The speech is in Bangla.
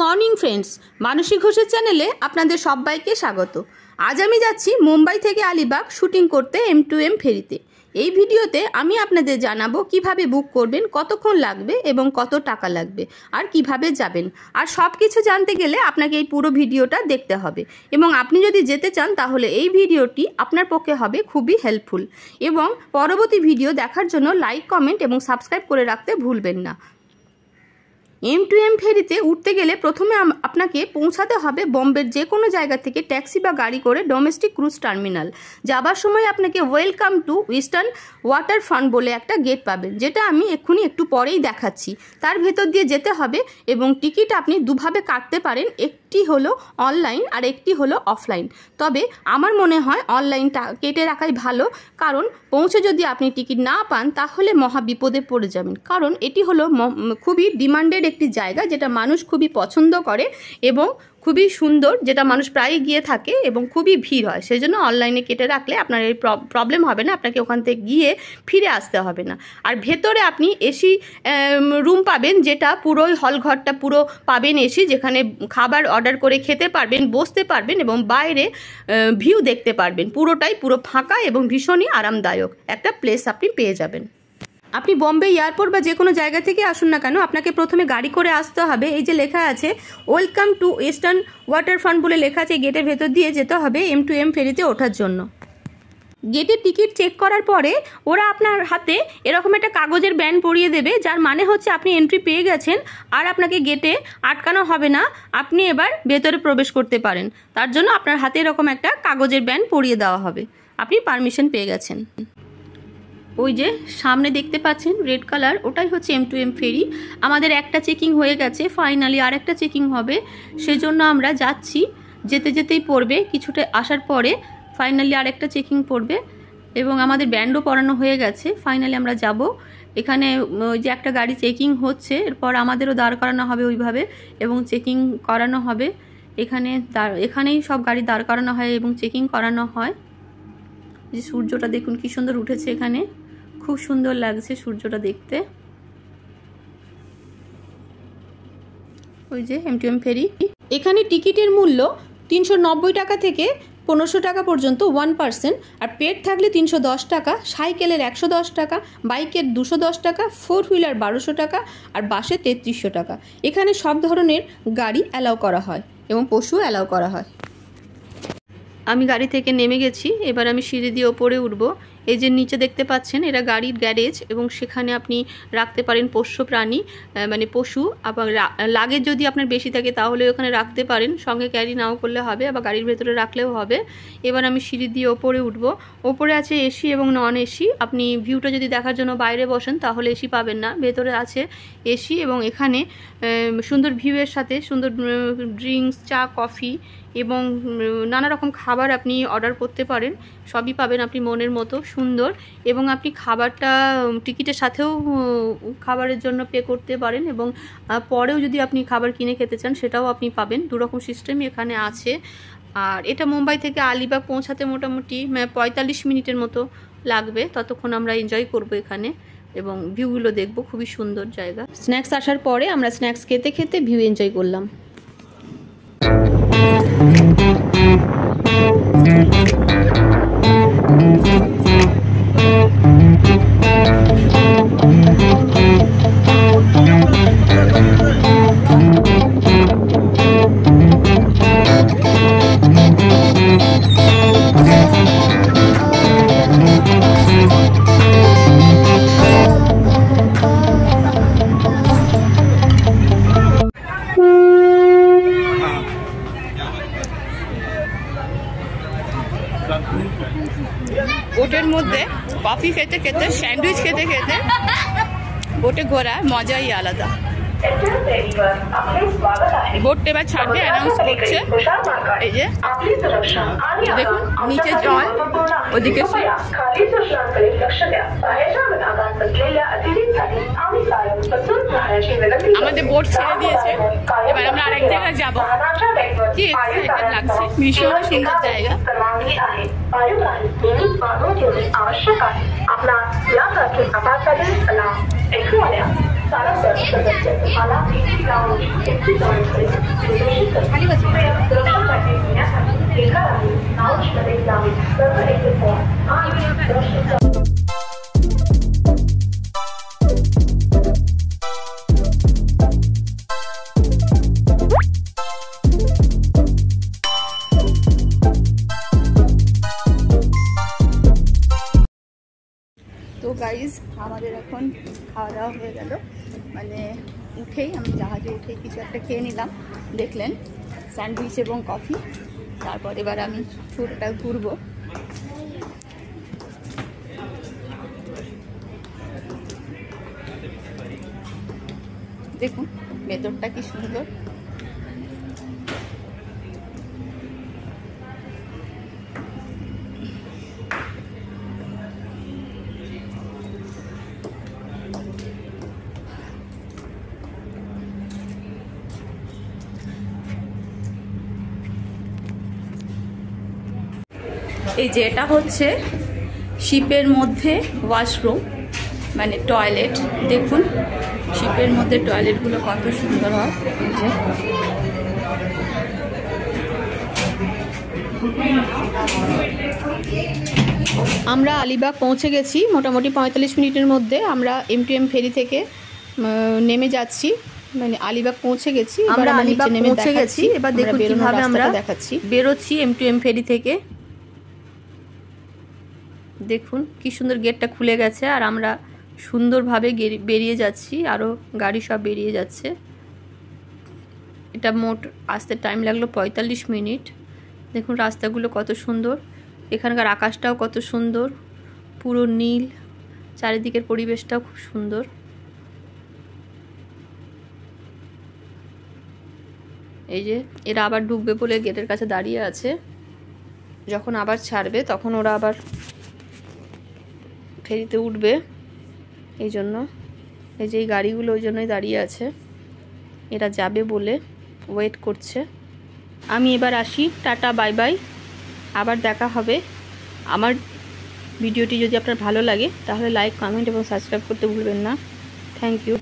মর্নিং ফ্রেন্ডস, মানসী ঘোষের চ্যানেলে আপনাদের সবাইকে স্বাগত। আজ আমি যাচ্ছি মুম্বাই থেকে আলিবাগ শুটিং করতে M2M ফেরিতে। এই ভিডিওতে আমি আপনাদের জানাবো কিভাবে বুক করবেন, কতক্ষণ লাগবে এবং কত টাকা লাগবে আর কিভাবে যাবেন। আর সব কিছু জানতে গেলে আপনাকে এই পুরো ভিডিওটা দেখতে হবে এবং আপনি যদি যেতে চান তাহলে এই ভিডিওটি আপনার পক্ষে হবে খুবই হেল্পফুল। এবং পরবর্তী ভিডিও দেখার জন্য লাইক, কমেন্ট এবং সাবস্ক্রাইব করে রাখতে ভুলবেন না। M2M ফেরিতে উঠতে গেলে প্রথমে আপনাকে পৌঁছাতে হবে বোম্বের যে কোনো জায়গা থেকে ট্যাক্সি বা গাড়ি করে ডোমেস্টিক ক্রুজ টার্মিনাল। যাবার সময় আপনাকে welcome to western water front বলে একটা গেট পাবেন, যেটা আমি এক্ষুনি একটু পরেই দেখাচ্ছি। তার ভেতর দিয়ে যেতে হবে এবং টিকিট আপনি দুভাবে কাটতে পারেন, একটি হলো অনলাইন আর একটি হলো অফলাইন। তবে আমার মনে হয় অনলাইনটা কেটে রাখাই ভালো, কারণ পৌঁছে যদি আপনি টিকিট না পান তাহলে মহা বিপদে পড়ে যাবেন। কারণ এটি হলো খুবই ডিমান্ডেড একটি জায়গা, যেটা মানুষ খুবই পছন্দ করে এবং খুবই সুন্দর, যেটা মানুষ প্রায়ই গিয়ে থাকে এবং খুবই ভিড় হয়। সেই জন্য অনলাইনে কেটে রাখলে আপনার এই প্রবলেম হবে না, আপনাকে ওখান থেকে গিয়ে ফিরে আসতে হবে না। আর ভেতরে আপনি এসি রুম পাবেন, যেটা পুরোই হলঘরটা পুরো পাবেন এসি, যেখানে খাবার অর্ডার করে খেতে পারবেন, বসতে পারবেন এবং বাইরে ভিউ দেখতে পারবেন। পুরোটাই পুরো ফাঁকা এবং ভীষণই আরামদায়ক একটা প্লেস আপনি পেয়ে যাবেন। আপনি বম্বে এয়ারপোর্ট বা যে কোনো জায়গা থেকে আসুন না কেন, আপনাকে প্রথমে গাড়ি করে আসতে হবে। এই যে লেখা আছে welcome to western water front বলে লেখা আছে, গেটের ভেতর দিয়ে যেতে হবে M2M ফেরিতে ওঠার জন্য। গেটের টিকিট চেক করার পরে ওরা আপনার হাতে এরকম একটা কাগজের ব্যান্ড পরিয়ে দেবে, যার মানে হচ্ছে আপনি এন্ট্রি পেয়ে গেছেন আর আপনাকে গেটে আটকানো হবে না, আপনি এবার ভেতরে প্রবেশ করতে পারেন। তার জন্য আপনার হাতে এরকম একটা কাগজের ব্যান্ড পরিয়ে দেওয়া হবে, আপনি পারমিশন পেয়ে গেছেন। ওই যে সামনে দেখতে পাচ্ছেন রেড কালার, ওটাই হচ্ছে M2M ফেরি। আমাদের একটা চেকিং হয়ে গেছে, ফাইনালি আর একটা চেকিং হবে, সেজন্য আমরা যাচ্ছি। যেতে যেতেই পড়বে, কিছুটা আসার পরে ফাইনালি আর একটা চেকিং পড়বে এবং আমাদের ব্যান্ডও পরানো হয়ে গেছে। ফাইনালি আমরা যাব। এখানে ওই যে একটা গাড়ি চেকিং হচ্ছে, এরপর আমাদেরও দাঁড় করানো হবে ওইভাবে এবং চেকিং করানো হবে। এখানেই সব গাড়ি দাঁড় করানো হয় এবং চেকিং করানো হয়। যে সূর্যটা দেখুন কি সুন্দর উঠেছে, এখানে খুব সুন্দর লাগছে সূর্যটা দেখতে। ওই যে M2M ফেরি। এখানে টিকিটের মূল্য 390 টাকা থেকে 1500 টাকা পর্যন্ত 1 পার্সন। আর পেড থাকলে 310 টাকা, সাইকেলের 110 টাকা, বাইকের 210 টাকা, 4 হুইলার 1200 টাকা আর বাসে 3300 টাকা। এখানে সব ধরনের গাড়ি অ্যালাউ করা হয় এবং পশু অ্যালাউ করা হয়। আমি গাড়ি থেকে নেমে গেছি, এবার আমি সিঁড়ি দিয়ে ওপরে উঠব। এই যে নিচে দেখতে পাচ্ছেন এরা গাড়ির গ্যারেজ এবং সেখানে আপনি রাখতে পারেন পোষ্য প্রাণী, মানে পশু। আবার লাগেজ যদি আপনার বেশি থাকে তাহলে ওখানে রাখতে পারেন, সঙ্গে ক্যারি নাও করলে হবে, আবার গাড়ির ভেতরে রাখলেও হবে। এবার আমি সিঁড়ি দিয়ে ওপরে উঠব। ওপরে আছে এসি এবং নন এসি। আপনি ভিউটা যদি দেখার জন্য বাইরে বসেন তাহলে এসি পাবেন না, ভেতরে আছে এসি এবং এখানে সুন্দর ভিউয়ের সাথে সুন্দর ড্রিঙ্কস, চা, কফি এবং নানা রকম খাবার আপনি অর্ডার করতে পারেন, সবই পাবেন আপনি মনের মতো সুন্দর। এবং আপনি খাবারটা টিকিটের সাথেও খাবারের জন্য পে করতে পারেন এবং পরেও যদি আপনি খাবার কিনে খেতে চান সেটাও আপনি পাবেন। দুরকম সিস্টেমই এখানে আছে। আর এটা মুম্বাই থেকে আলিবাগ পৌঁছাতে মোটামুটি 45 মিনিটের মতো লাগবে। ততক্ষণ আমরা এনজয় করব এখানে এবং ভিউগুলো দেখব, খুবই সুন্দর জায়গা। স্ন্যাক্স আসার পরে আমরা স্ন্যাক্স খেতে খেতে ভিউ এনজয় করলাম। বোটের মধ্যে কফি খেতে খেতে, স্যান্ডউইচ খেতে খেতে বোটে ঘোরার মজাই আলাদা। বোটটা এবার ছাড়বে, অ্যানাউন্স করছে। এই যে দেখুন নিচে জল, ওদিকে আমাদের বোট ছেড়ে দিয়েছে। এবার আমরা আরেক জায়গায় যাবো। কি এক্সাইটেড লাগছে, ভীষণ সুন্দর জায়গা। आवश्यक आहे। आपला या तारखेत आपातकालीन सल्ला ऐकू आल्या। सारा सर्च करत हालांकि यावेळी सुरक्षा पाठी घेण्यासाठी एका नाउचमध्ये जावे सर्व एकत्र आणि दर्शक তো গাইজ আমাদের এখন খাওয়া দাওয়া হয়ে গেল, মানে উঠেই আমি জাহাজে উঠেই কিছু একটা খেয়ে নিলাম, দেখলেন স্যান্ডউইচ এবং কফি। তারপর এবার আমি পুরোটা ঘুরবো। দেখুন ভেতরটা কি সুন্দর। এই যে এটা হচ্ছে শিপের মধ্যে ওয়াশরুম, মানে টয়লেট। দেখুন শিপের মধ্যে টয়লেটগুলো কত সুন্দর হয়। আমরা আলিবাগ পৌঁছে গেছি মোটামুটি 45 মিনিটের মধ্যে। আমরা M2M ফেরি থেকে নেমে যাচ্ছি, মানে আলিবাগ পৌঁছে গেছি। আমরা আলিবাগ পৌঁছে গেছি, এবার দেখুন কিভাবে আমরা দেখাচ্ছি বেরোচ্ছি M2M ফেরি থেকে। দেখুন কি সুন্দর গেটটা খুলে গেছে আর আমরা সুন্দরভাবে বেরিয়ে যাচ্ছি, আরও গাড়ি সব বেরিয়ে যাচ্ছে। এটা মোট আসতে টাইম লাগলো 45 মিনিট। দেখুন রাস্তাগুলো কত সুন্দর, এখানকার আকাশটাও কত সুন্দর, পুরো নীল, চারিদিকের পরিবেশটাও খুব সুন্দর। এই যে এরা আবার ডুববে বলে গেটের কাছে দাঁড়িয়ে আছে, যখন আবার ছাড়বে তখন ওরা আবার ফেরিতে উঠবে। এই জন্য এই যে এই গাড়িগুলো ওই জন্যই দাঁড়িয়ে আছে, এরা যাবে বলে ওয়েট করছে। আমি এবার আসি, টাটা বাই বাই, আবার দেখা হবে। আমার ভিডিওটি যদি আপনার ভালো লাগে তাহলে লাইক, কমেন্ট এবং সাবস্ক্রাইব করতে ভুলবেন না। Thank you.